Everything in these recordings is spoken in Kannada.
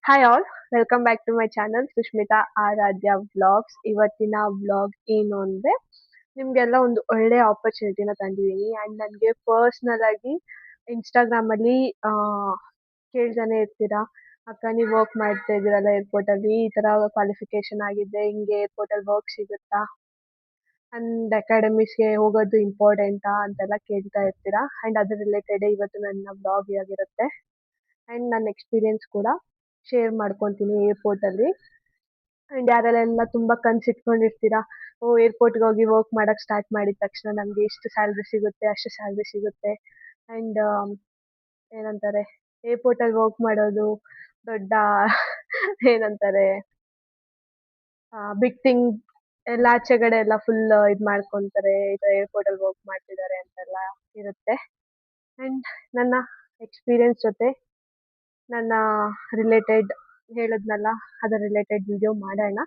Hi all, welcome back to my channel Sushmita Aradhya vlogs. ಇವತ್ತಿನ ವ್ಲಾಗ್ ಏನು ಅಂದರೆ ನಿಮಗೆಲ್ಲ ಒಂದು ಒಳ್ಳೆ ಆಪರ್ಚುನಿಟಿನ ತಂದಿದ್ದೀನಿ. ಆ್ಯಂಡ್ ನನಗೆ ಪರ್ಸ್ನಲ್ ಆಗಿ ಇನ್ಸ್ಟಾಗ್ರಾಮಲ್ಲಿ ಕೇಳ್ತಾನೆ ಇರ್ತೀರಾ, ಅಕ್ಕ ನೀವು ವರ್ಕ್ ಮಾಡ್ತಾ ಇದ್ದೀರಲ್ಲ ಏರ್ಪೋರ್ಟಲ್ಲಿ, ಈ ಥರ ಕ್ವಾಲಿಫಿಕೇಷನ್ ಆಗಿದೆ, ಹಿಂಗೆ ಏರ್ಪೋರ್ಟಲ್ಲಿ ವರ್ಕ್ ಸಿಗುತ್ತಾ ಅಂಡ್ ಅಕಾಡೆಮೀಸ್ಗೆ ಹೋಗೋದು ಇಂಪಾರ್ಟೆಂಟಾ ಅಂತೆಲ್ಲ ಕೇಳ್ತಾ ಇರ್ತೀರಾ. ಆ್ಯಂಡ್ ಅದ್ರ ರಿಲೇಟೆಡ್ ಇವತ್ತು ನನ್ನ ಬ್ಲಾಗ್ ಆಗಿರುತ್ತೆ. ಆ್ಯಂಡ್ ನನ್ನ ಎಕ್ಸ್ಪೀರಿಯನ್ಸ್ ಕೂಡ ಶೇರ್ ಮಾಡ್ಕೊತೀನಿ ಏರ್ಪೋರ್ಟಲ್ಲಿ. ಆ್ಯಂಡ್ ಯಾರೆಲ್ಲ ತುಂಬ ಕನ್ಸಿಟ್ಕೊಂಡಿರ್ತೀರಾ, ಓ ಏರ್ಪೋರ್ಟ್ಗೆ ಹೋಗಿ ವರ್ಕ್ ಮಾಡೋಕ್ಕೆ ಸ್ಟಾರ್ಟ್ ಮಾಡಿದ ತಕ್ಷಣ ನಮಗೆ ಇಷ್ಟು ಸ್ಯಾಲ್ರಿ ಸಿಗುತ್ತೆ, ಅಷ್ಟು ಸ್ಯಾಲ್ರಿ ಸಿಗುತ್ತೆ. ಆ್ಯಂಡ್ ಏನಂತಾರೆ, ಏರ್ಪೋರ್ಟಲ್ಲಿ ವರ್ಕ್ ಮಾಡೋದು ದೊಡ್ಡ ಏನಂತಾರೆ ಬಿಗ್ ಥಿಂಗ್, ಎಲ್ಲ ಆಚೆಗಡೆ ಎಲ್ಲ ಫುಲ್ ಇದು ಮಾಡ್ಕೊತಾರೆ, ಈ ಥರ ಏರ್ಪೋರ್ಟಲ್ಲಿ ವರ್ಕ್ ಮಾಡ್ತಿದ್ದಾರೆ ಅಂತೆಲ್ಲ ಇರುತ್ತೆ. ಆ್ಯಂಡ್ ನನ್ನ ಎಕ್ಸ್ಪೀರಿಯನ್ಸ್ ಜೊತೆ ನನ್ನ ರಿಲೇಟೆಡ್ ಹೇಳಿದ್ನಲ್ಲ, ಅದರ ರಿಲೇಟೆಡ್ ವಿಡಿಯೋ ಮಾಡೋಣ.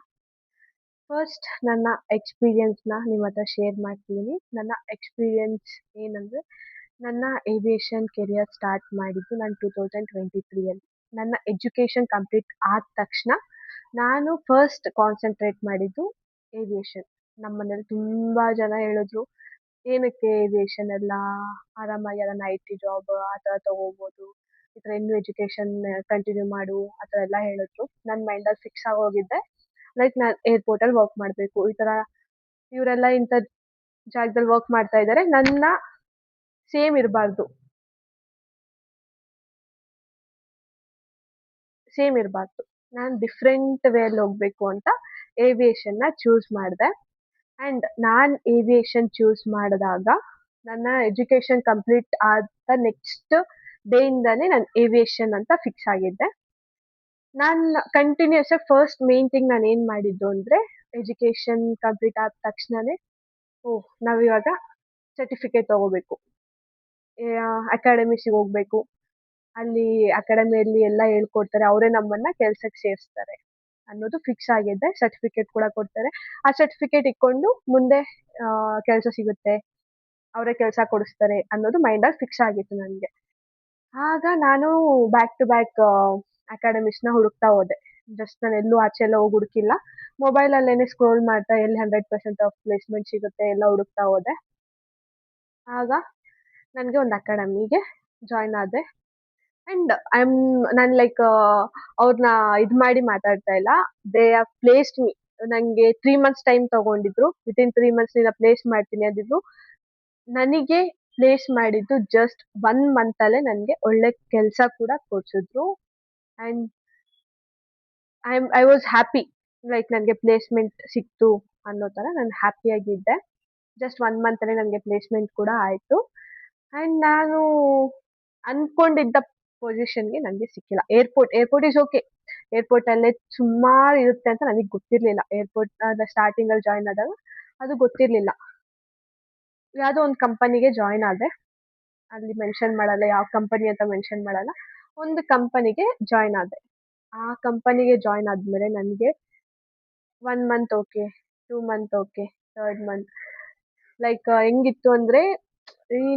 ಫಸ್ಟ್ ನನ್ನ ಎಕ್ಸ್ಪೀರಿಯನ್ಸ್ನ ನಿಮ್ಮ ಹತ್ರ ಶೇರ್ ಮಾಡ್ತೀನಿ. ನನ್ನ ಎಕ್ಸ್ಪೀರಿಯನ್ಸ್ ಏನಂದರೆ, ನನ್ನ ಏವಿಯೇಷನ್ ಕೆರಿಯರ್ ಸ್ಟಾರ್ಟ್ ಮಾಡಿದ್ದು ನಾನು 2023ಅಲ್ಲಿ. ನನ್ನ ಎಜುಕೇಷನ್ ಕಂಪ್ಲೀಟ್ ಆದ ತಕ್ಷಣ ನಾನು ಫಸ್ಟ್ ಕಾನ್ಸಂಟ್ರೇಟ್ ಮಾಡಿದ್ದು ಏವಿಯೇಷನ್. ನಮ್ಮ ಮನೇಲಿ ತುಂಬ ಜನ ಹೇಳಿದ್ರು, ಏನಕ್ಕೆ ಏವಿಯೇಷನ್ ಎಲ್ಲ, ಆರಾಮಾಗಿ ಅದನ್ನು IT ಜಾಬ್ ಆ ಥರ ತೊಗೋಬೋದು, ಈ ಥರ ಇನ್ನೂ ಎಜುಕೇಷನ್ ಕಂಟಿನ್ಯೂ ಮಾಡು ಆ ಥರ ಎಲ್ಲ ಹೇಳಿದ್ರು. ನನ್ನ ಮೈಂಡಲ್ಲಿ ಫಿಕ್ಸ್ ಆಗೋಗಿದ್ದೆ, ಲೈಕ್ ನಾನು ಏರ್ಪೋರ್ಟಲ್ಲಿ ವರ್ಕ್ ಮಾಡಬೇಕು, ಈ ಥರ ಇವರೆಲ್ಲ ಇಂಥ ಜಾಗದಲ್ಲಿ ವರ್ಕ್ ಮಾಡ್ತಾ ಇದ್ದಾರೆ, ನನ್ನ ಸೇಮ್ ಇರಬಾರ್ದು, ನಾನು ಡಿಫ್ರೆಂಟ್ ವೇಯಲ್ಲಿ ಹೋಗಬೇಕು ಅಂತ ಏವಿಯೇಷನ್ನ ಚೂಸ್ ಮಾಡಿದೆ. ಆ್ಯಂಡ್ ನಾನು ಏವಿಯೇಷನ್ ಚೂಸ್ ಮಾಡಿದಾಗ ನನ್ನ ಎಜುಕೇಷನ್ ಕಂಪ್ಲೀಟ್ ಆದ ನೆಕ್ಸ್ಟ್ ಡೇಯಿಂದನೇ ನಾನು ಏವಿಯೇಷನ್ ಅಂತ ಫಿಕ್ಸ್ ಆಗಿದ್ದೆ. ನಾನು ಕಂಟಿನ್ಯೂಸ್ ಆಗಿ ಫಸ್ಟ್ ಮೇನ್ ಥಿಂಗ್ ನಾನು ಏನು ಮಾಡಿದ್ದು ಅಂದರೆ, ಎಜುಕೇಷನ್ ಕಂಪ್ಲೀಟ್ ಆದ ತಕ್ಷಣವೇ ನಾವಿವಾಗ ಸರ್ಟಿಫಿಕೇಟ್ ತೊಗೋಬೇಕು, ಅಕಾಡೆಮೀಸಿಗೆ ಹೋಗಬೇಕು, ಅಲ್ಲಿ ಅಕಾಡೆಮಿಯಲ್ಲಿ ಎಲ್ಲ ಹೇಳ್ಕೊಡ್ತಾರೆ, ಅವರೇ ನಮ್ಮನ್ನು ಕೆಲಸಕ್ಕೆ ಸೇರಿಸ್ತಾರೆ ಅನ್ನೋದು ಫಿಕ್ಸ್ ಆಗಿದ್ದೆ. ಸರ್ಟಿಫಿಕೇಟ್ ಕೂಡ ಕೊಡ್ತಾರೆ, ಆ ಸರ್ಟಿಫಿಕೇಟ್ ಇಟ್ಕೊಂಡು ಮುಂದೆ ಕೆಲಸ ಸಿಗುತ್ತೆ, ಅವರೇ ಕೆಲಸ ಕೊಡಿಸ್ತಾರೆ ಅನ್ನೋದು ಮೈಂಡಲ್ಲಿ ಫಿಕ್ಸ್ ಆಗಿತ್ತು ನನಗೆ. ಆಗ ನಾನು ಬ್ಯಾಕ್ ಟು ಬ್ಯಾಕ್ ಅಕಾಡೆಮೀಸ್ನ ಹುಡುಕ್ತಾ ಹೋದೆ. ಜಸ್ಟ್ ನಾನು ಎಲ್ಲೂ ಆಚೆ ಎಲ್ಲ ಹೋಗಿ ಹುಡುಕಿಲ್ಲ, ಮೊಬೈಲಲ್ಲೇ ಸ್ಕ್ರೋಲ್ ಮಾಡ್ತಾ ಎಲ್ಲಿ 100% ಆಫ್ ಪ್ಲೇಸ್ಮೆಂಟ್ ಸಿಗುತ್ತೆ ಎಲ್ಲ ಹುಡುಕ್ತಾ ಹೋದೆ. ಆಗ ನನಗೆ ಒಂದು ಅಕಾಡೆಮಿಗೆ ಜಾಯ್ನ್ ಆದೆ. ಆ್ಯಂಡ್ ನಾನು ಲೈಕ್ ಅವ್ರನ್ನ ಇದು ಮಾಡಿ ಮಾತಾಡ್ತಾ ಇಲ್ಲ, ದೇ ಆರ್ ಪ್ಲೇಸ್ಡ್ ಮೀ. ನನಗೆ 3 ಮಂತ್ಸ್ ಟೈಮ್ ತೊಗೊಂಡಿದ್ರು, ವಿತಿನ್ 3 ಮಂತ್ಸ್ ನಿನ್ನ ಪ್ಲೇಸ್ ಮಾಡ್ತೀನಿ ಅಂದಿದ್ರು. ನನಗೆ ಪ್ಲೇಸ್ ಮಾಡಿದ್ದು ಜಸ್ಟ್ 1 ಮಂತಲ್ಲೇ ನನಗೆ ಒಳ್ಳೆ ಕೆಲಸ ಕೂಡ ಕೊಡಿಸಿದ್ರು. And I was happy, like ನನಗೆ ಪ್ಲೇಸ್ಮೆಂಟ್ ಸಿಕ್ತು ಅನ್ನೋ ಥರ ನಾನು ಹ್ಯಾಪಿಯಾಗಿದ್ದೆ. ಜಸ್ಟ್ 1 ಮಂತಲ್ಲೇ ನನಗೆ ಪ್ಲೇಸ್ಮೆಂಟ್ ಕೂಡ ಆಯಿತು. ಆ್ಯಂಡ್ ನಾನು ಅಂದ್ಕೊಂಡಿದ್ದ ಪೊಸಿಷನ್ಗೆ ನನಗೆ ಸಿಕ್ಕಿಲ್ಲ. ಏರ್ಪೋರ್ಟ್ ಈಸ್ ಓಕೆ, ಏರ್ಪೋರ್ಟಲ್ಲೇ ಸುಮಾರು ಇರುತ್ತೆ ಅಂತ ನನಗೆ ಗೊತ್ತಿರಲಿಲ್ಲ. ಏರ್ಪೋರ್ಟ್ ಸ್ಟಾರ್ಟಿಂಗಲ್ಲಿ ಜಾಯ್ನ್ ಆದಾಗ ಅದು ಗೊತ್ತಿರಲಿಲ್ಲ. ಯಾವುದೋ ಒಂದು ಕಂಪನಿಗೆ ಜಾಯ್ನ್ ಆದೆ, ಅಲ್ಲಿ ಮೆನ್ಷನ್ ಮಾಡಲ್ಲ, ಯಾವ ಕಂಪನಿ ಅಂತ ಮೆನ್ಷನ್ ಮಾಡಲ್ಲ. ಒಂದು ಕಂಪನಿಗೆ ಜಾಯ್ನ್ ಆದೆ. ಆ ಕಂಪನಿಗೆ ಜಾಯ್ನ್ ಆದಮೇಲೆ ನನಗೆ 1 month okay, 2 month okay, 3rd month like ಹೆಂಗಿತ್ತು ಅಂದರೆ,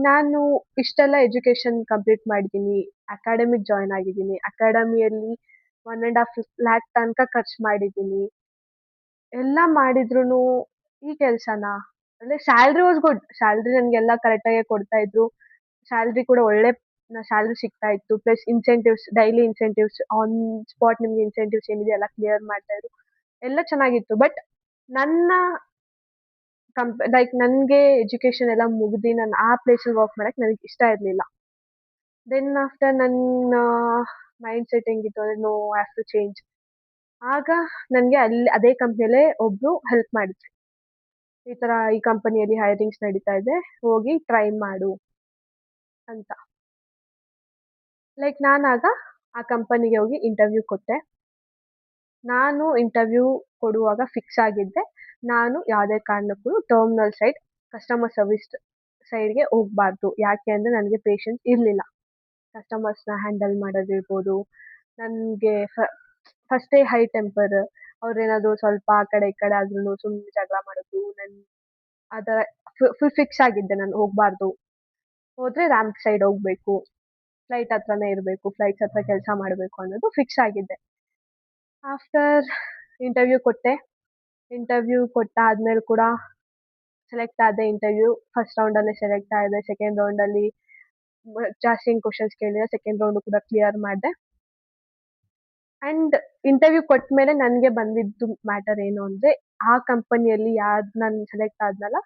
ನಾನು ಇಷ್ಟೆಲ್ಲ ಎಜುಕೇಷನ್ ಕಂಪ್ಲೀಟ್ ಮಾಡಿದ್ದೀನಿ, ಅಕಾಡೆಮಿಗೆ ಜಾಯ್ನ್ ಆಗಿದ್ದೀನಿ, ಅಕಾಡೆಮಿಯಲ್ಲಿ 1.5 ಲ್ಯಾಕ್ ತನಕ ಖರ್ಚು ಮಾಡಿದ್ದೀನಿ, ಎಲ್ಲ ಮಾಡಿದ್ರೂ ಈ ಕೆಲಸನಾ, ಅಂದರೆ ಸ್ಯಾಲ್ರಿ ವಾಸ್ ಗುಡ್, ಸ್ಯಾಲ್ರಿ ನನಗೆಲ್ಲ ಕರೆಕ್ಟಾಗೆ ಕೊಡ್ತಾ ಇದ್ರು, ಸ್ಯಾಲ್ರಿ ಕೂಡ ಒಳ್ಳೆ ಸ್ಯಾಲ್ರಿ ಸಿಗ್ತಾ ಇತ್ತು, plus incentives, daily incentives, on spot ನಿಮಗೆ ಇನ್ಸೆಂಟಿವ್ಸ್ ಏನಿದೆ ಎಲ್ಲ ಕ್ಲಿಯರ್ ಮಾಡ್ತಾ ಇದ್ರು, ಎಲ್ಲ ಚೆನ್ನಾಗಿತ್ತು. ಬಟ್ ನನ್ನ ಲೈಕ್ ನನಗೆ ಎಜುಕೇಷನ್ ಎಲ್ಲ ಮುಗಿದು ನಾನು ಆ ಪ್ಲೇಸಲ್ಲಿ ವರ್ಕ್ ಮಾಡೋಕ್ಕೆ ನನಗೆ ಇಷ್ಟ ಇರಲಿಲ್ಲ. ದೆನ್ ಆಫ್ಟರ್ ನನ್ನ ಮೈಂಡ್ ಸೆಟ್ ಹೆಂಗಿತ್ತು ಅಂದರೆ, ನೋ ಹ್ಯಾವ್ ಟು ಚೇಂಜ್. ಆಗ ನನಗೆ ಅಲ್ಲಿ ಅದೇ ಕಂಪ್ನಿಯಲ್ಲೇ ಒಬ್ಬರು ಹೆಲ್ಪ್ ಮಾಡಿದ್ರು, ಈ ಥರ ಈ ಕಂಪನಿಯಲ್ಲಿ ಹೈರಿಂಗ್ಸ್ ನಡೀತಾ ಇದೆ, ಹೋಗಿ ಟ್ರೈ ಮಾಡು ಅಂತ. ಲೈಕ್ ನಾನಾಗ ಆ ಕಂಪನಿಗೆ ಹೋಗಿ ಇಂಟರ್ವ್ಯೂ ಕೊಟ್ಟೆ. ನಾನು ಇಂಟರ್ವ್ಯೂ ಕೊಡುವಾಗ ಫಿಕ್ಸ್ ಆಗಿದ್ದೆ, ನಾನು ಯಾವುದೇ ಕಾರಣಕ್ಕೂ ಟರ್ಮಿನಲ್ ಸೈಡ್, ಕಸ್ಟಮರ್ ಸರ್ವಿಸ್ ಸೈಡ್ಗೆ ಹೋಗಬಾರ್ದು. ಯಾಕೆ ಅಂದರೆ ನನಗೆ ಪೇಷನ್ಸ್ ಇರಲಿಲ್ಲ, ಕಸ್ಟಮರ್ಸ್ನ ಹ್ಯಾಂಡಲ್ ಮಾಡೋದಿರ್ಬೋದು. ನನಗೆ ಫಸ್ಟೇ ಹೈ ಟೆಂಪರ್, ಅವ್ರೇನಾದರೂ ಸ್ವಲ್ಪ ಆ ಕಡೆ ಈ ಕಡೆ ಆದ್ರೂ ಸುಮ್ಮನೆ ಜಗಳ ಮಾಡೋದು, ಆ ಥರ ಫುಲ್ ಫಿಕ್ಸ್ ಆಗಿದ್ದೆ ನಾನು ಹೋಗಬಾರ್ದು. ಹೋದರೆ ರ್ಯಾಂಪ್ ಸೈಡ್ ಹೋಗಬೇಕು, ಫ್ಲೈಟ್ ಹತ್ರನೇ ಇರಬೇಕು, ಫ್ಲೈಟ್ಸ್ ಹತ್ರ ಕೆಲಸ ಮಾಡಬೇಕು ಅನ್ನೋದು ಫಿಕ್ಸ್ ಆಗಿದ್ದೆ. ಆಫ್ಟರ್ ಇಂಟರ್ವ್ಯೂ ಕೊಟ್ಟೆ. ಇಂಟರ್ವ್ಯೂ ಕೊಟ್ಟಾದ್ಮೇಲೆ ಕೂಡ ಸೆಲೆಕ್ಟ್ ಆದೆ. ಇಂಟರ್ವ್ಯೂ ಫಸ್ಟ್ ರೌಂಡಲ್ಲೇ ಸೆಲೆಕ್ಟ್ ಆದೆ. ಸೆಕೆಂಡ್ ರೌಂಡಲ್ಲಿ ಜಾಸ್ತಿ ಏನು ಕ್ವಶನ್ಸ್ ಕೇಳಿಲ್ಲ. ಸೆಕೆಂಡ್ ರೌಂಡು ಕೂಡ ಕ್ಲಿಯರ್ ಮಾಡಿದೆ. ಆ್ಯಂಡ್ ಇಂಟರ್ವ್ಯೂ ಕೊಟ್ಮೇಲೆ ನನಗೆ ಬಂದಿದ್ದು ಮ್ಯಾಟರ್ ಏನು ಅಂದರೆ, ಆ ಕಂಪನಿಯಲ್ಲಿ ಯಾವ್ದು ನಾನು ಸೆಲೆಕ್ಟ್ ಆದ್ನಲ್ಲ,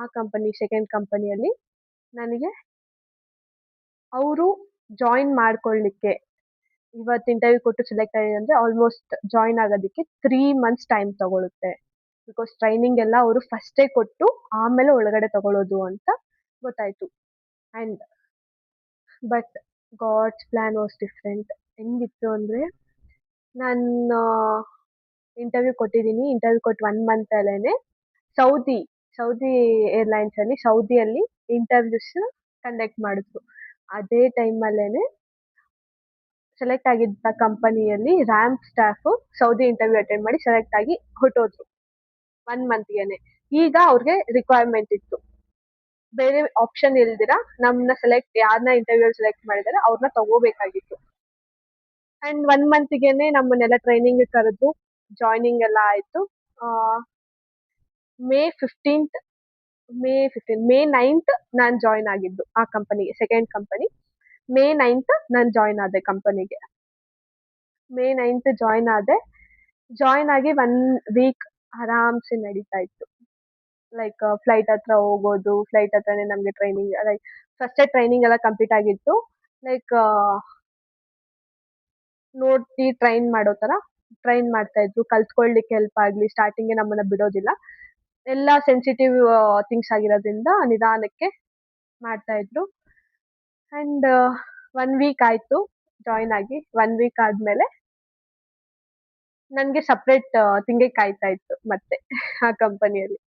ಆ ಕಂಪನಿ ಸೆಕೆಂಡ್ ಕಂಪನಿಯಲ್ಲಿ ನನಗೆ ಅವರು ಜಾಯಿನ್ ಮಾಡ್ಕೊಳ್ಳಿಕ್ಕೆ, ಇವತ್ತು ಇಂಟರ್ವ್ಯೂ ಕೊಟ್ಟು ಸೆಲೆಕ್ಟ್ ಆಗಿದೆ ಅಂದರೆ ಆಲ್ಮೋಸ್ಟ್ ಜಾಯಿನ್ ಆಗೋದಕ್ಕೆ 3 ಮಂತ್ಸ್ ಟೈಮ್ ತಗೊಳುತ್ತೆ. ಬಿಕಾಸ್ ಟ್ರೈನಿಂಗ್ ಎಲ್ಲ ಅವರು ಫಸ್ಟೇ ಕೊಟ್ಟು ಆಮೇಲೆ ಒಳಗಡೆ ತಗೊಳ್ಳೋದು ಅಂತ ಗೊತ್ತಾಯ್ತು. And but God's plan was different. ಹೆಂಗಿತ್ತು ಅಂದರೆ, ನಾನು ಇಂಟರ್ವ್ಯೂ ಕೊಟ್ಟಿದ್ದೀನಿ. ಇಂಟರ್ವ್ಯೂ ಕೊಟ್ಟು 1 ಮಂತಲ್ಲೇನೆ ಸೌದಿ ಸೌದಿ ಏರ್ಲೈನ್ಸಲ್ಲಿ ಸೌದಿಯಲ್ಲಿ ಇಂಟರ್ವ್ಯೂಸ್ ಕಂಡಕ್ಟ್ ಮಾಡಿದ್ರು. ಅದೇ ಟೈಮಲ್ಲೇನೆ ಸೆಲೆಕ್ಟ್ ಆಗಿದ್ದ ಕಂಪನಿಯಲ್ಲಿ ramp staff Saudi interview attend ಮಾಡಿ ಸೆಲೆಕ್ಟ್ ಆಗಿ ಹೊರಟೋದ್ರು 1 ಮಂತ್ಗೆನೆ. ಈಗ ಅವ್ರಿಗೆ ರಿಕ್ವೈರ್ಮೆಂಟ್ ಇತ್ತು. ಬೇರೆ ಆಪ್ಷನ್ ಇಲ್ದಿರ ನಮ್ಮನ್ನ ಯಾರನ್ನ ಇಂಟರ್ವ್ಯೂ ಸೆಲೆಕ್ಟ್ ಮಾಡಿದಾರೆ ಅವ್ರನ್ನ ತಗೋಬೇಕಾಗಿತ್ತು. ಆ್ಯಂಡ್ 1 ಮಂತ್ಗೆನೆ ನಮ್ಮನ್ನೆಲ್ಲ ಟ್ರೈನಿಂಗ್ ಕರೆದು ಜಾಯ್ನಿಂಗ್ ಎಲ್ಲ ಆಯಿತು. ಮೇ 15th ಮೇ 9th ನಾನು ಜಾಯ್ನ್ ಆಗಿದ್ದು ಆ ಕಂಪನಿಗೆ, ಸೆಕೆಂಡ್ ಕಂಪನಿ. ಮೇ 9th ನಾನು ಜಾಯ್ನ್ ಆದೆ ಕಂಪನಿಗೆ. ಮೇ 9th ಜಾಯ್ನ್ ಆದೆ. ಜಾಯ್ನ್ ಆಗಿ 1 ವೀಕ್ ಆರಾಮ್ಸೆ ನಡೀತಾ ಇತ್ತು. ಲೈಕ್ ಫ್ಲೈಟ್ ಹತ್ರ ಹೋಗೋದು, ಫ್ಲೈಟ್ ಹತ್ರನೇ ನಮಗೆ ಟ್ರೈನಿಂಗ್, ಲೈಕ್ ಫಸ್ಟೇ ಟ್ರೈನಿಂಗ್ ಎಲ್ಲ ಕಂಪ್ಲೀಟ್ ಆಗಿತ್ತು. ಲೈಕ್ ನೋಡಿ ಟ್ರೈನ್ ಮಾಡೋ ಥರ ಟ್ರೈನ್ ಮಾಡ್ತಾ ಇದ್ರು. ಕಲ್ತ್ಕೊಳ್ಳಿಕ್ಕೆ ಹೆಲ್ಪ್ ಆಗಲಿ, ಸ್ಟಾರ್ಟಿಂಗ್ಗೆ ನಮ್ಮನ್ನ ಬಿಡೋದಿಲ್ಲ. ಎಲ್ಲ ಸೆನ್ಸಿಟಿವ್ ಥಿಂಗ್ಸ್ ಆಗಿರೋದ್ರಿಂದ ನಿಧಾನಕ್ಕೆ ಮಾಡ್ತಾ ಇದ್ರು. ಆ್ಯಂಡ್ 1 ವೀಕ್ ಆಯಿತು ಜಾಯ್ನ್ ಆಗಿ. 1 ವೀಕ್ ಆದಮೇಲೆ ನನಗೆ ಸಪ್ರೇಟ್ ತಿಂಗೆ ಕಾಯ್ತಾ ಇತ್ತು ಮತ್ತೆ ಆ ಕಂಪನಿಯಲ್ಲಿ.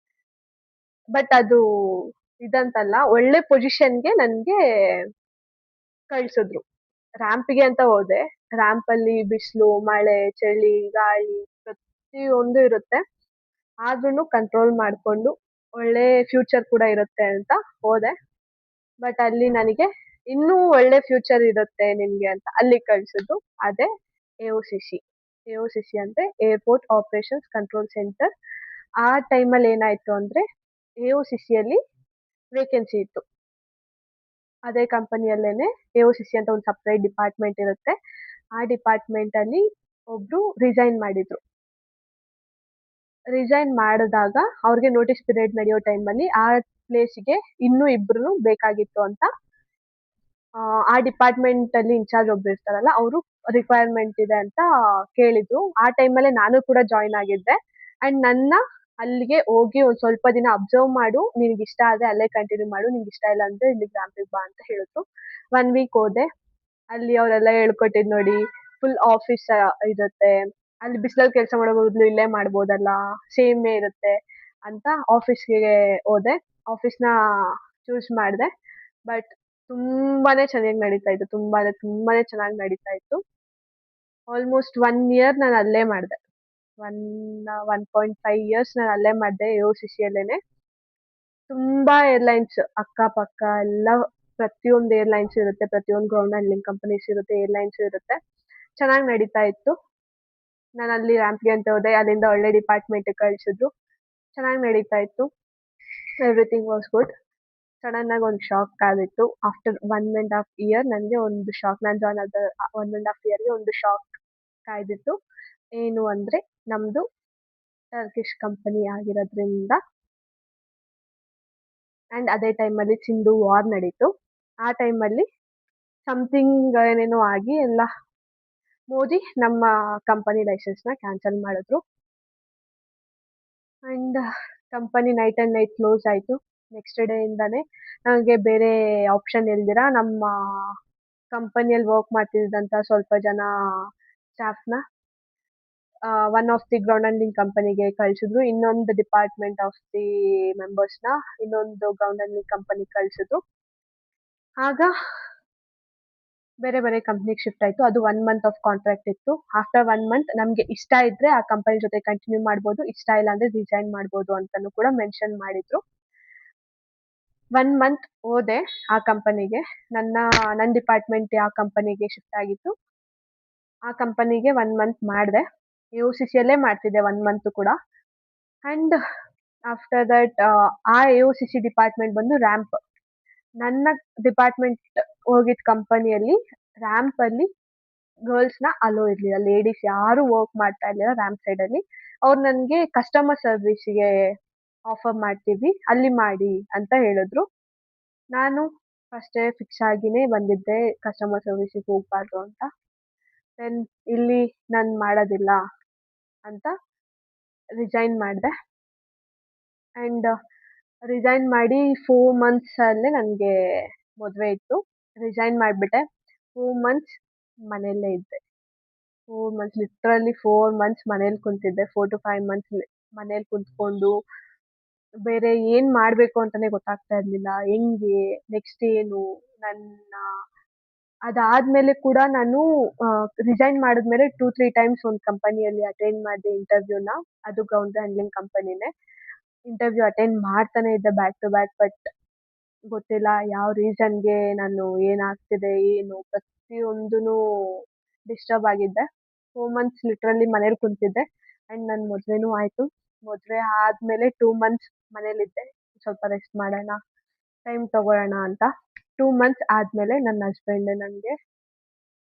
ಬಟ್ ಅದು ಇದಂತಲ್ಲ, ಒಳ್ಳೆ ಪೊಸಿಷನ್ಗೆ ನನಗೆ ಕಳ್ಸಿದ್ರು. ರ್ಯಾಂಪಿಗೆ ಅಂತ ಹೋದೆ. ರ್ಯಾಂಪಲ್ಲಿ ಬಿಸಿಲು, ಮಳೆ, ಚಳಿ, ಗಾಳಿ ಪ್ರತಿಯೊಂದು ಇರುತ್ತೆ. ಆದ್ರೂ ಕಂಟ್ರೋಲ್ ಮಾಡಿಕೊಂಡು ಒಳ್ಳೆ ಫ್ಯೂಚರ್ ಕೂಡ ಇರುತ್ತೆ ಅಂತ ಹೋದೆ. ಬಟ್ ಅಲ್ಲಿ ನನಗೆ ಇನ್ನೂ ಒಳ್ಳೆ ಫ್ಯೂಚರ್ ಇರುತ್ತೆ ನಿಮಗೆ ಅಂತ ಅಲ್ಲಿ ಕಳ್ಸಿದ್ದು ಅದೇ AOCC. AOCC ಅಂದರೆ ಏರ್ಪೋರ್ಟ್ ಆಪರೇಷನ್ಸ್ ಕಂಟ್ರೋಲ್ ಸೆಂಟರ್. ಆ ಟೈಮಲ್ಲಿ ಏನಾಯಿತು ಅಂದರೆ, AOCCಯಲ್ಲಿ ವೇಕೆನ್ಸಿ ಇತ್ತು. ಅದೇ ಕಂಪನಿಯಲ್ಲೇನೆ AOCC ಅಂತ ಒಂದು ಸಪ್ರೇಟ್ ಡಿಪಾರ್ಟ್ಮೆಂಟ್ ಇರುತ್ತೆ. ಆ ಡಿಪಾರ್ಟ್ಮೆಂಟಲ್ಲಿ ಒಬ್ರು ರಿಸೈನ್ ಮಾಡಿದ್ರು. ರಿಸೈನ್ ಮಾಡಿದಾಗ ಅವ್ರಿಗೆ ನೋಟಿಸ್ ಪೀರಿಯಡ್ ನಡೆಯೋ ಟೈಮಲ್ಲಿ ಆ ಪ್ಲೇಸಿಗೆ ಇನ್ನೂ ಇಬ್ರು ಬೇಕಾಗಿತ್ತು ಅಂತ ಆ ಡಿಪಾರ್ಟ್ಮೆಂಟಲ್ಲಿ ಇನ್ಚಾರ್ಜ್ ಒಬ್ರು ಇರ್ತಾರಲ್ಲ, ಅವರು ರಿಕ್ವೈರ್ಮೆಂಟ್ ಇದೆ ಅಂತ ಕೇಳಿದ್ರು. ಆ ಟೈಮಲ್ಲೇ ನಾನು ಕೂಡ ಜಾಯ್ನ್ ಆಗಿದ್ದೆ. ಆ್ಯಂಡ್ ನನ್ನ ಅಲ್ಲಿಗೆ ಹೋಗಿ ಒಂದು ಸ್ವಲ್ಪ ದಿನ ಅಬ್ಸರ್ವ್ ಮಾಡು, ನಿನಗೆ ಇಷ್ಟ ಆದರೆ ಅಲ್ಲೇ ಕಂಟಿನ್ಯೂ ಮಾಡು, ನಿಂಗೆ ಇಷ್ಟ ಇಲ್ಲ ಅಂದರೆ ಇಲ್ಲಿಗೆ ರ್ಯಾಂಪಿಗೆ ಬಾ ಅಂತ ಹೇಳಿದ್ರು. 1 ವೀಕ್ ಹೋದೆ. ಅಲ್ಲಿ ಅವರೆಲ್ಲ ಹೇಳ್ಕೊಟ್ಟಿದ್ದು ನೋಡಿ, ಫುಲ್ ಆಫೀಸ್ ಇರುತ್ತೆ. ಅಲ್ಲಿ ಬಿಸಿಲಲ್ಲಿ ಕೆಲಸ ಮಾಡೋ ಬದಲು ಇಲ್ಲೇ ಮಾಡ್ಬೋದಲ್ಲ, ಸೇಮೇ ಇರುತ್ತೆ ಅಂತ ಆಫೀಸ್ಗೆ ಹೋದೆ. ಆಫೀಸ್ನ ಚೂಸ್ ಮಾಡಿದೆ. ಬಟ್ ತುಂಬಾನೇ ಚೆನ್ನಾಗಿ ನಡೀತಾ ಇತ್ತು. ತುಂಬಾನೇ ಚೆನ್ನಾಗಿ ನಡೀತಾ ಇತ್ತು. ಆಲ್ಮೋಸ್ಟ್ 1 ಇಯರ್ ನಾನು ಅಲ್ಲೇ ಮಾಡಿದೆ. 1.5 ಇಯರ್ಸ್ ನಾನು ಅಲ್ಲೇ ಮಾಡಿದೆ AOCCಯಲ್ಲೇನೆ. ತುಂಬಾ ಏರ್ಲೈನ್ಸ್ ಅಕ್ಕಪಕ್ಕ ಎಲ್ಲ ಪ್ರತಿಯೊಂದು ಏರ್ಲೈನ್ಸ್ ಇರುತ್ತೆ. ಪ್ರತಿಯೊಂದು ಗ್ರೌಂಡ್ ಹ್ಯಾಂಡ್ಲಿಂಗ್ ಕಂಪನೀಸ್ ಇರುತ್ತೆ, ಏರ್ಲೈನ್ಸ್ ಇರುತ್ತೆ. ಚೆನ್ನಾಗಿ ನಡೀತಾ ಇತ್ತು. ನಾನು ಅಲ್ಲಿ ರ್ಯಾಂಪ್ಗೆ ಅಂತ ಹೋದೆ. ಅಲ್ಲಿಂದ ಒಳ್ಳೆ ಡಿಪಾರ್ಟ್ಮೆಂಟ್ಗೆ ಕಳಿಸಿದ್ರು. ಚೆನ್ನಾಗಿ ನಡೀತಾ ಇತ್ತು. Everything was good. ಸಡನ್ ಆಗಿ ಒಂದು ಶಾಕ್ ಆಗಿತ್ತು. ಆಫ್ಟರ್ 1.5 ಇಯರ್ ನನಗೆ ಒಂದು ಶಾಕ್. ನಾನು ಜಾಯ್ನ್ ಆದ 1.5 ಇಯರ್ಗೆ ಒಂದು ಶಾಕ್ ಕಾಯ್ದಿತ್ತು. ಏನು ಅಂದರೆ, ನಮ್ಮದು ಟರ್ಕಿಶ್ ಕಂಪನಿ ಆಗಿರೋದ್ರಿಂದ ಆ್ಯಂಡ್ ಅದೇ ಟೈಮಲ್ಲಿ ಸಿಂಧು ವಾರ್ ನಡೀತು. ಆ ಟೈಮಲ್ಲಿ ಸಮಥಿಂಗ್ ಏನೇನೋ ಆಗಿ ಎಲ್ಲ ಮೋದಿ ನಮ್ಮ ಕಂಪನಿ ಲೈಸೆನ್ಸ್ನ ಕ್ಯಾನ್ಸಲ್ ಮಾಡಿದ್ರು. And company night and night close ಆಯಿತು. ನೆಕ್ಸ್ಟ್ ಡೇಯಿಂದನೇ ನನಗೆ ಬೇರೆ ಆಪ್ಷನ್ ಇಲ್ದಿರ ನಮ್ಮ ಕಂಪನಿಯಲ್ಲಿ ವರ್ಕ್ ಮಾಡ್ತಿದ್ದಂಥ ಸ್ವಲ್ಪ ಜನ ಸ್ಟಾಫ್ನ one of the ground handling ಕಂಪನಿಗೆ ಕಳಿಸಿದ್ರು. ಇನ್ನೊಂದು ಡಿಪಾರ್ಟ್ಮೆಂಟ್ ಆಫ್ ದಿ ಮೆಂಬರ್ಸ್ನ ಇನ್ನೊಂದು ಗ್ರೌಂಡ್ ಹ್ಯಾಂಡ್ಲಿಂಗ್ ಕಂಪನಿಗೆ ಕಳಿಸಿದ್ರು. ಆಗ ಬೇರೆ ಬೇರೆ ಕಂಪ್ನಿಗೆ ಶಿಫ್ಟ್ ಆಯಿತು. ಅದು 1 ಮಂತ್ ಆಫ್ ಕಾಂಟ್ರಾಕ್ಟ್ ಇತ್ತು. ಆಫ್ಟರ್ 1 ಮಂತ್ ನಮಗೆ ಇಷ್ಟ ಇದ್ದರೆ ಆ ಕಂಪನಿ ಜೊತೆ ಕಂಟಿನ್ಯೂ ಮಾಡ್ಬೋದು, ಇಷ್ಟ ಇಲ್ಲ ಅಂದರೆ ರಿಸೈನ್ ಮಾಡ್ಬೋದು ಅಂತಲೂ ಕೂಡ ಮೆನ್ಷನ್ ಮಾಡಿದ್ರು. 1 ಮಂತ್ ಹೋದೆ ಆ ಕಂಪನಿಗೆ. ನನ್ನ ಡಿಪಾರ್ಟ್ಮೆಂಟ್ ಯಾವ ಕಂಪನಿಗೆ ಶಿಫ್ಟ್ ಆಗಿತ್ತು ಆ ಕಂಪನಿಗೆ 1 ಮಂತ್ ಮಾಡಿದೆ. ಎ-ಒ-ಸಿ-ಸಿಯಲ್ಲೇ ಮಾಡ್ತಿದ್ದೆ 1 ಮಂತ್ ಕೂಡ. ಆಂಡ್ ಆಫ್ಟರ್ ದಟ್ ಆ ಎ-ಒ-ಸಿ-ಸಿ ಡಿಪಾರ್ಟ್ಮೆಂಟ್ ಬಂದು ರ್ಯಾಂಪ್. ನನ್ನ ಡಿಪಾರ್ಟ್ಮೆಂಟ್ ಹೋಗಿದ್ದ ಕಂಪನಿಯಲ್ಲಿ ರ್ಯಾಂಪಲ್ಲಿ ಗರ್ಲ್ಸ್‌ನ ಅಲೋ ಇರ್ಲಿಲ್ಲ. ಲೇಡೀಸ್ ಯಾರು ವರ್ಕ್ ಮಾಡ್ತಾ ಇರ್ಲಿಲ್ಲ ರ್ಯಾಂಪ್ ಸೈಡಲ್ಲಿ. ಅವ್ರು ನನ್ಗೆ ಕಸ್ಟಮರ್ ಸರ್ವಿಸ್‌ಗೆ ಆಫರ್ ಮಾಡ್ತೀವಿ, ಅಲ್ಲಿ ಮಾಡಿ ಅಂತ ಹೇಳಿದ್ರು. ನಾನು ಫಸ್ಟೇ ಫಿಕ್ಸ್ ಆಗಿನೇ ಬಂದಿದ್ದೆ ಕಸ್ಟಮರ್ ಸರ್ವಿಸಿಗೆ ಹೋಗ್ಬಾರ್ದು ಅಂತ. ದೆನ್ ಇಲ್ಲಿ ನಾನ್ ಮಾಡೋದಿಲ್ಲ ಅಂತ ರಿಸೈನ್ ಮಾಡ್ದೆ. ಆ್ಯಂಡ್ ರಿಸೈನ್ ಮಾಡಿ 4 ಮಂತ್ಸ್ ಅಲ್ಲೇ ನನ್ಗೆ ಮದ್ವೆ ಇತ್ತು. ರಿಸೈನ್ ಮಾಡ್ಬಿಟ್ಟೆ. 4 ಮಂತ್ಸ್ ಮನೆಯಲ್ಲೇ ಇದ್ದೆ. 4 ಮಂತ್ಸ್ ಲಿಟ್ರಲಿ 4 ಮಂತ್ಸ್ ಮನೇಲಿ ಕುಂತಿದ್ದೆ. 4-5 ಮಂತ್ಸ್ ಮನೇಲಿ ಕುಂತ್ಕೊಂಡು ಬೇರೆ ಏನ್ ಮಾಡ್ಬೇಕು ಅಂತಾನೆ ಗೊತ್ತಾಗ್ತಾ ಇರ್ಲಿಲ್ಲ. ಹೆಂಗೆ? ನೆಕ್ಸ್ಟ್ ಏನು? ನನ್ನ ಅದಾದ್ಮೇಲೆ ಕೂಡ ನಾನು ರಿಸೈನ್ ಮಾಡಿದ್ಮೇಲೆ 2-3 ಟೈಮ್ಸ್ ಒಂದ್ ಕಂಪನಿಯಲ್ಲಿ ಅಟೆಂಡ್ ಮಾಡ್ದೆ ಇಂಟರ್ವ್ಯೂನ. ಅದು ಗ್ರೌಂಡ್ ಹ್ಯಾಂಡ್ಲಿಂಗ್ ಕಂಪನಿನೇ. ಇಂಟರ್ವ್ಯೂ ಅಟೆಂಡ್ ಮಾಡ್ತಾನೆ ಇದ್ದೆ ಬ್ಯಾಕ್ ಟು ಬ್ಯಾಕ್. ಬಟ್ ಗೊತ್ತಿಲ್ಲ ಯಾವ ರೀಸನ್‌ಗೆ ನಾನು ಏನಾಗ್ತಿದೆ ಏನು ಪ್ರತಿಯೊಂದೂನು ಡಿಸ್ಟರ್ಬ್ ಆಗಿದ್ದೆ. 4 ಮಂತ್ಸ್ ಲಿಟ್ರಲಿ ಮನೇಲಿ ಕುಂತಿದ್ದೆ. ಆ್ಯಂಡ್ ನನ್ ಮದ್ವೆನೂ ಆಯ್ತು. ಮದ್ವೆ ಆದ್ಮೇಲೆ 2 ಮಂತ್ಸ್ ಮನೇಲಿದ್ದೆ. ಸ್ವಲ್ಪ ರೆಸ್ಟ್ ಮಾಡೋಣ, ಟೈಮ್ ತಗೊಳ್ಳೋಣ ಅಂತ. 2 ಮಂತ್ಸ್ ಆದ್ಮೇಲೆ ನನ್ನ ಹಸ್ಬೆಂಡ್ ನನ್ಗೆ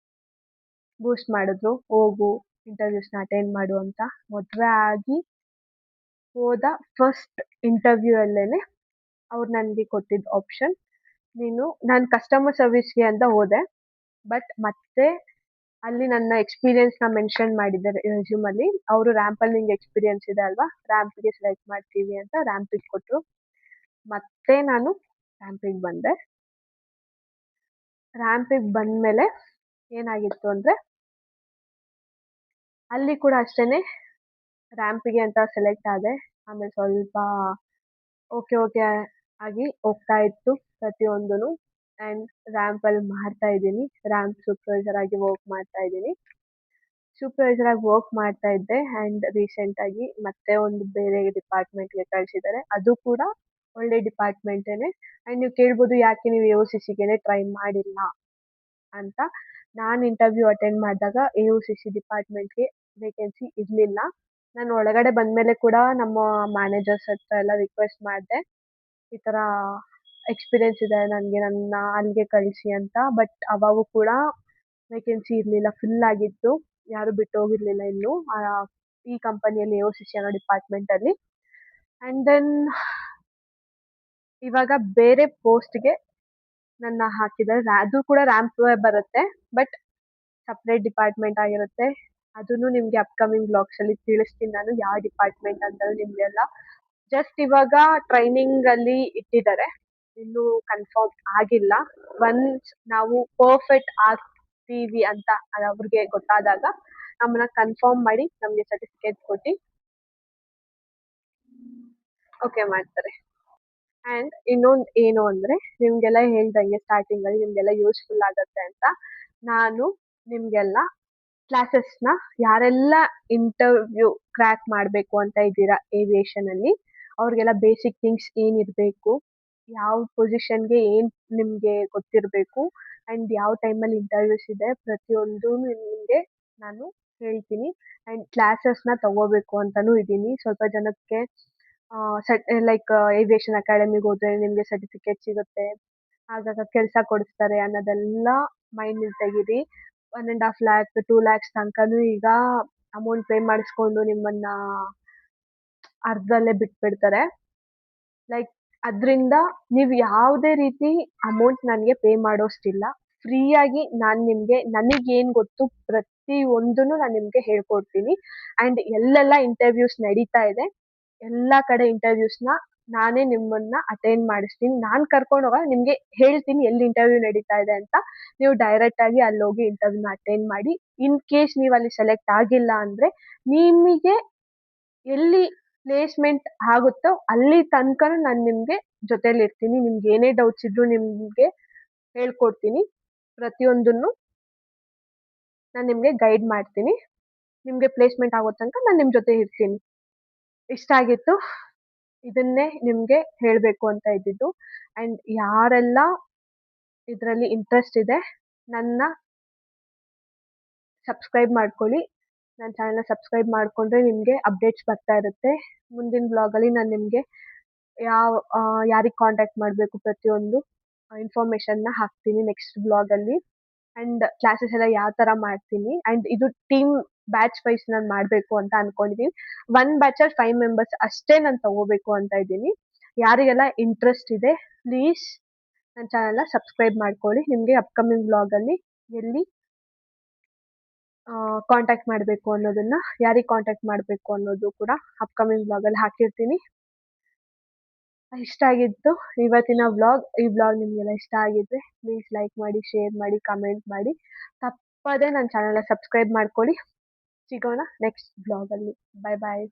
ಬೂಸ್ಟ್ ಮಾಡಿದ್ರು. ಹೋಗು ಇಂಟರ್ವ್ಯೂಸ್‌ನ ಅಟೆಂಡ್ ಮಾಡು ಅಂತ. ಮದ್ವೆ ಆಗಿ ಹೋದ ಫಸ್ಟ್ ಇಂಟರ್ವ್ಯೂ ಅಲ್ಲೇನೆ ಅವ್ರು ನನ್ಗೆ ಕೊಟ್ಟಿದ್ದ ಆಪ್ಷನ್, ನಾನು ಕಸ್ಟಮರ್ ಸರ್ವಿಸ್‌ಗೆ ಅಂತ ಹೋದೆ. ಬಟ್ ಮತ್ತೆ ಅಲ್ಲಿ ನನ್ನ ಎಕ್ಸ್‌ಪೀರಿಯನ್ಸ್‌ನ ಮೆನ್ಷನ್ ಮಾಡಿದ್ದೆ ರೆಸ್ಯೂಮಲ್ಲಿ. ಅವರು ರ್ಯಾಂಪಲ್ಲಿ ನಿಂಗೆ ಎಕ್ಸ್‌ಪೀರಿಯನ್ಸ್ ಇದೆ ಅಲ್ವಾ? ರ್ಯಾಂಪ್‌ಗೆ ಸೆಲೆಕ್ಟ್ ಮಾಡ್ತೀವಿ ಅಂತ ರ್ಯಾಂಪಿಗೆ ಕೊಟ್ರು. ಮತ್ತೆ ನಾನು ರ್ಯಾಂಪಿಗೆ ಬಂದೆ. ರ್ಯಾಂಪಿಗೆ ಬಂದ್ಮೇಲೆ ಏನಾಗಿತ್ತು ಅಂದ್ರೆ, ಅಲ್ಲಿ ಕೂಡ ಅಷ್ಟೇನೆ ರ್ಯಾಂಪಿಗೆ ಅಂತ ಸೆಲೆಕ್ಟ್ ಆದೆ. ಆಮೇಲೆ ಸ್ವಲ್ಪ ಓಕೆ ಆಗಿ ಹೋಗ್ತಾ ಇತ್ತು ಪ್ರತಿಯೊಂದೂನು. ಆ್ಯಂಡ್ ರ್ಯಾಂಪಲ್ಲಿ ಮಾಡ್ತಾ ಇದ್ದೀನಿ. ರ್ಯಾಂಪ್ ಸೂಪರ್ವೈಸರ್ ಆಗಿ ವರ್ಕ್ ಮಾಡ್ತಾ ಇದ್ದೀನಿ. ಸೂಪರ್ವೈಸರ್ ಆಗಿ ವರ್ಕ್ ಮಾಡ್ತಾ ಇದ್ದೆ. ಆ್ಯಂಡ್ ರೀಸೆಂಟಾಗಿ ಮತ್ತೆ ಒಂದು ಬೇರೆ ಡಿಪಾರ್ಟ್ಮೆಂಟ್‌ಗೆ ಕಳ್ಸಿದ್ದಾರೆ. ಅದು ಕೂಡ ಒಳ್ಳೆ ಡಿಪಾರ್ಟ್ಮೆಂಟೇನೆ. ಆ್ಯಂಡ್ ನೀವು ಕೇಳ್ಬೋದು ಯಾಕೆ ನೀವು ಎ-ಒ-ಸಿ-ಸಿಗೆನೆ ಟ್ರೈ ಮಾಡಿಲ್ಲ ಅಂತ. ನಾನು ಇಂಟರ್ವ್ಯೂ ಅಟೆಂಡ್ ಮಾಡಿದಾಗ ಎ-ಒ-ಸಿ-ಸಿ ಡಿಪಾರ್ಟ್ಮೆಂಟ್‌ಗೆ ವೇಕೆನ್ಸಿ ಇರ್ಲಿಲ್ಲ. ನಾನು ಒಳಗಡೆ ಬಂದ್ಮೇಲೆ ಕೂಡ ನಮ್ಮ ಮ್ಯಾನೇಜರ್ಸ್ ಹತ್ರ ಎಲ್ಲ ರಿಕ್ವೆಸ್ಟ್ ಮಾಡ್ದೆ. ಈ ಥರ ಎಕ್ಸ್‌ಪೀರಿಯನ್ಸ್ ಇದೆ ನನಗೆ, ನನ್ನ ಅಲ್ಲಿಗೆ ಕಳಿಸಿ ಅಂತ. ಬಟ್ ಅವಾಗೂ ಕೂಡ ವೇಕೆನ್ಸಿ ಇರ್ಲಿಲ್ಲ, ಫುಲ್ ಆಗಿತ್ತು. ಯಾರು ಬಿಟ್ಟು ಹೋಗಿರ್ಲಿಲ್ಲ ಇನ್ನು ಈ ಕಂಪನಿಯಲ್ಲಿ ಎ-ಒ-ಸಿ-ಸಿ ಅನ್ನೋ ಡಿಪಾರ್ಟ್ಮೆಂಟಲ್ಲಿ. ಆ್ಯಂಡ್ ದೆನ್ ಇವಾಗ ಬೇರೆ ಪೋಸ್ಟ್‌ಗೆ ನನ್ನ ಹಾಕಿದ್ದಾರೆ. ಅದು ಕೂಡ ರ್ಯಾಂಪೇ ಬರುತ್ತೆ. ಬಟ್ ಸಪ್ರೇಟ್ ಡಿಪಾರ್ಟ್ಮೆಂಟ್ ಆಗಿರುತ್ತೆ. ಅದನ್ನು ನಿಮ್ಗೆ ಅಪ್ಕಮಿಂಗ್ ವ್ಲಾಗ್ಸಲ್ಲಿ ತಿಳಿಸ್ತೀನಿ ನಾನು ಯಾವ ಡಿಪಾರ್ಟ್ಮೆಂಟ್ ಅಂತ ನಿಮ್ಗೆಲ್ಲ. ಜಸ್ಟ್ ಇವಾಗ ಟ್ರೈನಿಂಗ್ ಅಲ್ಲಿ ಇಟ್ಟಿದ್ದಾರೆ. ಇನ್ನೂ ಕನ್ಫರ್ಮ್ ಆಗಿಲ್ಲ. ಒನ್ಸ್ ನಾವು ಪರ್ಫೆಕ್ಟ್ ಆಗ್ತೀವಿ ಅಂತ ಅವ್ರಿಗೆ ಗೊತ್ತಾದಾಗ ನಮ್ಮನ್ನ ಕನ್ಫರ್ಮ್ ಮಾಡಿ ನಮ್ಗೆ ಸರ್ಟಿಫಿಕೇಟ್ ಕೊಟ್ಟು ಓಕೆ ಮಾಡ್ತಾರೆ. ಆ್ಯಂಡ್ ಇನ್ನೊಂದು ಏನು ಅಂದ್ರೆ, ನಿಮ್ಗೆಲ್ಲ ಹೇಳ್ದಂಗೆ ಸ್ಟಾರ್ಟಿಂಗಲ್ಲಿ ನಿಮ್ಗೆಲ್ಲ ಯೂಸ್ಫುಲ್ ಆಗತ್ತೆ ಅಂತ ನಾನು ನಿಮ್ಗೆಲ್ಲ ಕ್ಲಾಸಸ್‌ನ ಯಾರೆಲ್ಲ ಇಂಟರ್ವ್ಯೂ ಕ್ರ್ಯಾಕ್ ಮಾಡ್ಬೇಕು ಅಂತ ಇದ್ದೀರಾ ಏವಿಯೇಷನಲ್ಲಿ, ಅವ್ರಿಗೆಲ್ಲ ಬೇಸಿಕ್ ಥಿಂಗ್ಸ್ ಏನಿರಬೇಕು, ಯಾವ ಪೊಸಿಷನ್‌ಗೆ ಏನ್ ನಿಮ್ಗೆ ಗೊತ್ತಿರಬೇಕು, ಆ್ಯಂಡ್ ಯಾವ ಟೈಮಲ್ಲಿ ಇಂಟರ್ವ್ಯೂಸ್ ಇದೆ ಪ್ರತಿಯೊಂದೂ ನಿಮ್ಗೆ ನಾನು ಹೇಳ್ತೀನಿ. ಆ್ಯಂಡ್ ಕ್ಲಾಸಸ್‌ನ ತಗೋಬೇಕು ಅಂತಾನೂ ಇದ್ದೀನಿ. ಸ್ವಲ್ಪ ಜನಕ್ಕೆ ಲೈಕ್ ಏವಿಯೇಷನ್ ಅಕಾಡೆಮಿಗೆ ಹೋದ್ರೆ ನಿಮ್ಗೆ ಸರ್ಟಿಫಿಕೇಟ್ ಸಿಗುತ್ತೆ, ಆಗಾಗ ಕೆಲಸ ಕೊಡಿಸ್ತಾರೆ ಅನ್ನೋದೆಲ್ಲ ಮೈಂಡಲ್ಲಿ ತೆಗೀರಿ. 1.5 ಲ್ಯಾಕ್ 2 ಲ್ಯಾಕ್ಸ್ ತನಕನೂ ಈಗ ಅಮೌಂಟ್ ಪೇ ಮಾಡಿಸ್ಕೊಂಡು ನಿಮ್ಮನ್ನ ಅರ್ಧದಲ್ಲೇ ಬಿಟ್ಬಿಡ್ತಾರೆ. ಲೈಕ್ ಅದ್ರಿಂದ ನೀವು ಯಾವುದೇ ರೀತಿ ಅಮೌಂಟ್ ನನಗೆ ಪೇ ಮಾಡೋಷ್ಟಿಲ್ಲ. ಫ್ರೀಯಾಗಿ ನಾನು ನಿಮ್ಗೆ ನನಗೇನ್ ಗೊತ್ತು ಪ್ರತಿಯೊಂದನ್ನು ನಾನು ನಿಮ್ಗೆ ಹೇಳ್ಕೊಡ್ತೀನಿ. ಆ್ಯಂಡ್ ಎಲ್ಲೆಲ್ಲ ಇಂಟರ್ವ್ಯೂಸ್ ನಡೀತಾ ಇದೆ, ಎಲ್ಲಾ ಕಡೆ ಇಂಟರ್ವ್ಯೂಸ್‌ನ ನಾನೇ ನಿಮ್ಮನ್ನ ಅಟೆಂಡ್ ಮಾಡಿಸ್ತೀನಿ. ನಾನ್ ಕರ್ಕೊಂಡು ಹೋಗಲ್ಲ, ನಿಮ್ಗೆ ಹೇಳ್ತೀನಿ ಎಲ್ಲಿ ಇಂಟರ್ವ್ಯೂ ನಡೀತಾ ಇದೆ ಅಂತ. ನೀವು ಡೈರೆಕ್ಟ್ ಆಗಿ ಅಲ್ಲೋಗಿ ಇಂಟರ್ವ್ಯೂನ ಅಟೆಂಡ್ ಮಾಡಿ. ಇನ್ ಕೇಸ್ ನೀವು ಅಲ್ಲಿ ಸೆಲೆಕ್ಟ್ ಆಗಿಲ್ಲ ಅಂದ್ರೆ ನಿಮಗೆ ಎಲ್ಲಿ ಪ್ಲೇಸ್‌ಮೆಂಟ್ ಆಗುತ್ತೋ ಅಲ್ಲಿ ತನಕನೂ ನಾನು ನಿಮ್ಗೆ ಜೊತೆಲಿರ್ತೀನಿ. ನಿಮ್ಗೆ ಏನೇ ಡೌಟ್ಸ್ ಇದ್ರೂ ನಿಮ್ಗೆ ಹೇಳ್ಕೊಡ್ತೀನಿ. ಪ್ರತಿಯೊಂದನ್ನು ನಾನು ನಿಮ್ಗೆ ಗೈಡ್ ಮಾಡ್ತೀನಿ. ನಿಮ್ಗೆ ಪ್ಲೇಸ್‌ಮೆಂಟ್ ಆಗೋ ತನಕ ನಾನು ನಿಮ್ ಜೊತೆ ಇರ್ತೀನಿ. ಇಷ್ಟ ಆಗಿತ್ತು. ಇದನ್ನೇ ನಿಮ್ಗೆ ಹೇಳ್ಬೇಕು ಅಂತ ಇದ್ದಿದ್ದು. ಆ್ಯಂಡ್ ಯಾರೆಲ್ಲ ಇದ್ರಲ್ಲಿ ಇಂಟ್ರೆಸ್ಟ್ ಇದೆ ನನ್ನ ಸಬ್ಸ್ಕ್ರೈಬ್ ಮಾಡ್ಕೊಳ್ಳಿ. ನನ್ನ ಚಾನೆಲ್‌ನ ಸಬ್ಸ್ಕ್ರೈಬ್ ಮಾಡ್ಕೊಂಡ್ರೆ ನಿಮ್ಗೆ ಅಪ್ಡೇಟ್ಸ್ ಬರ್ತಾ ಇರುತ್ತೆ. ಮುಂದಿನ ವ್ಲಾಗಲ್ಲಿ ನಾನು ನಿಮ್ಗೆ ಯಾರಿಗೆ ಕಾಂಟ್ಯಾಕ್ಟ್ ಮಾಡಬೇಕು ಪ್ರತಿಯೊಂದು ಇನ್ಫಾರ್ಮೇಷನ್‌ನ ಹಾಕ್ತೀನಿ ನೆಕ್ಸ್ಟ್ ವ್ಲಾಗಲ್ಲಿ. ಆ್ಯಂಡ್ ಕ್ಲಾಸಸ್ ಎಲ್ಲ ಯಾವ ಥರ ಮಾಡ್ತೀನಿ ಆ್ಯಂಡ್ ಇದು ಟೀಮ್ ಬ್ಯಾಚ್ ವೈಸ್ ನಾನು ಮಾಡಬೇಕು ಅಂತ ಅನ್ಕೊಂಡಿದ್ದೀನಿ. 1 ಬ್ಯಾಚಲ್ಲಿ 5 ಮೆಂಬರ್ಸ್ ಅಷ್ಟೇ ನಾನು ತಗೋಬೇಕು ಅಂತ ಇದ್ದೀನಿ. ಯಾರಿಗೆಲ್ಲ ಇಂಟ್ರೆಸ್ಟ್ ಇದೆ ಪ್ಲೀಸ್ ನನ್ನ ಚಾನೆಲ್‌ನ ಸಬ್ಸ್ಕ್ರೈಬ್ ಮಾಡ್ಕೊಳ್ಳಿ. ನಿಮಗೆ ಅಪ್ಕಮಿಂಗ್ ವ್ಲಾಗಲ್ಲಿ ಎಲ್ಲಿ ಕಾಂಟ್ಯಾಕ್ಟ್ ಮಾಡಬೇಕು ಅನ್ನೋದನ್ನ ಯಾರಿಗೆ ಕಾಂಟ್ಯಾಕ್ಟ್ ಮಾಡಬೇಕು ಅನ್ನೋದು ಕೂಡ ಅಪ್ಕಮಿಂಗ್ ವ್ಲಾಗಲ್ಲಿ ಹಾಕಿರ್ತೀನಿ. ಇಷ್ಟ ಆಗಿತ್ತು ಇವತ್ತಿನ ವ್ಲಾಗ್. ಈ ವ್ಲಾಗ್ ನಿಮಗೆಲ್ಲ ಇಷ್ಟ ಆಗಿದ್ರೆ ಪ್ಲೀಸ್ ಲೈಕ್ ಮಾಡಿ, ಶೇರ್ ಮಾಡಿ, ಕಮೆಂಟ್ ಮಾಡಿ. ತಪ್ಪದೆ ನನ್ನ ಚಾನೆಲ್‌ನ ಸಬ್ಸ್ಕ್ರೈಬ್ ಮಾಡ್ಕೊಳ್ಳಿ. ಸಿಗೋಣ ನೆಕ್ಸ್ಟ್ ವ್ಲಾಗಲ್ಲಿ. ಬಾಯ್ ಬಾಯ್.